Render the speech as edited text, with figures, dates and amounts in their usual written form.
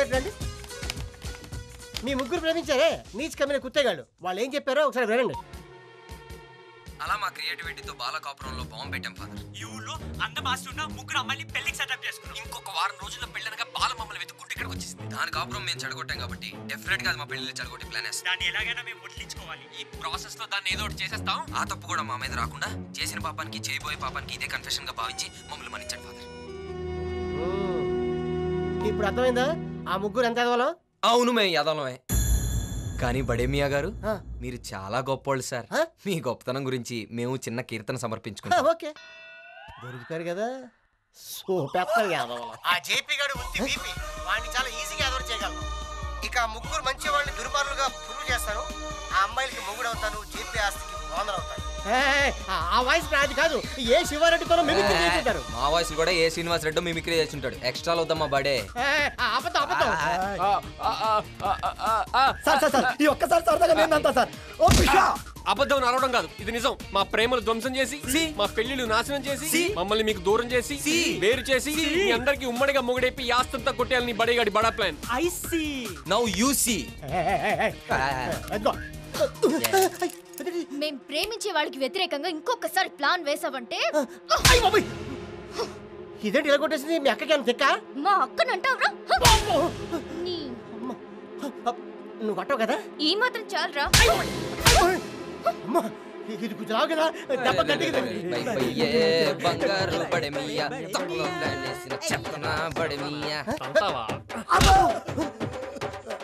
చెప్పేటండి. మీ ముగ్గురు ప్రేమించారే నీచ్ కమ్మిన కుత్తేగాళ్ళు, వాళ్ళు ఏం చెప్పారో ఒకసారి వినండి. అలా మా క్రియేటివిటీతో బాలకాపురంలో బాంబు పెట్టాం ఫాదర్. ఈ ఊళ్ళో అందం ఆస్తి ఉన్న ముగ్గురు అమ్మాయిని పెళ్లికి సెటప్ చేసుకున్నాం. ఇంకొక వారం రోజుల్లో పెళ్ళనగా బాల మమ్మల్ని వెతుక్కుంటూ ఇక్కడికి వచ్చేసింది. దాని కాపురం మేము చెడగొట్టాం కాబట్టి డెఫినెట్ గా అది మా పెళ్లి చెడగొట్టి ప్లాన్ వేస్తాం. దాన్ని ఎలాగైనా మేము వదిలించుకోవాలి. ఈ ప్రాసెస్ లో దాన్ని ఏదో ఒకటి చేసేస్తాం. ఆ తప్పు కూడా మా మీద రాకుండా చేసిన పాపానికి చేయబోయే పాపానికి ఇదే కన్ఫెషన్ గా భావించి మమ్మల్ని మన్నించాడు ఫాదర్. ఇప్పుడు అర్థమైందా ఆ ముగ్గురు ఎంత ఎదవాలో? అవును, మేము యాదవలమే. కానీ బడేమియా గారు, మీరు చాలా గొప్పోళ్ళు సార్. మీ గొప్పతనం గురించి మేము చిన్న కీర్తన సమర్పించుకుంటాం. ఓకే, దొరుకుతారు కదా. సూపర్ యాదవ్. ఆ జేపీ గారు ఉత్తి బీపీ, వాడిని చాలా ఈజీగా యాదవ్ చేయగలను. ఇక ముగ్గురు మంచి వాళ్ళని దుర్మార్గులుగా ప్రూవ్ చేస్తాను. ఆ అమ్మాయిలకి మొగుడు అవుతాను, జేపీ ఆస్తికి ఓనర్ అవుతాను. ఆ వాయిస్ నాది కాదు, ఏ శివారెడ్డితో మిమిక్రీ చేస్తుంటారు. మా వాయిస్ కూడా ఏ శ్రీనివాస్ రెడ్డి మిమిక్రీ చేస్తుంటాడు. ఎక్స్ట్రా వద్దాం మా బడే. ఈ ఒక్కసారి సరదాగా నేనంతా సార్. అబద్ధం అరవడం కాదు, ఇది నిజం. మా ప్రేమలు ధ్వంసం చేసి, మా పెళ్లిళ్ళు నాశనం చేసి, మమ్మల్ని మీకు దూరం చేసి, వేరు చేసి, మీ అందరికి ఉమ్మడిగా మొగడేపి ఆస్తంతా కొట్టేయాలని బడేగాడి బడా plan. I see. Now you see. మేం ప్రేమించే వాళ్ళకి వ్యతిరేకంగా ఇంకొకసారి ప్లాన్ వేసావంటే ఇదేంటి ఇలా కొట్టేసింది? మీ అక్కకి అని తెక్క? మా అక్కనంటావురా? నువ్వు కొట్టవు కదా? ఈ మాత్రం చాలరా. ఇది గుజరావు కదా, దెబ్బ బంగారు బడేమియా, చెప్తున్నా బడేమియా.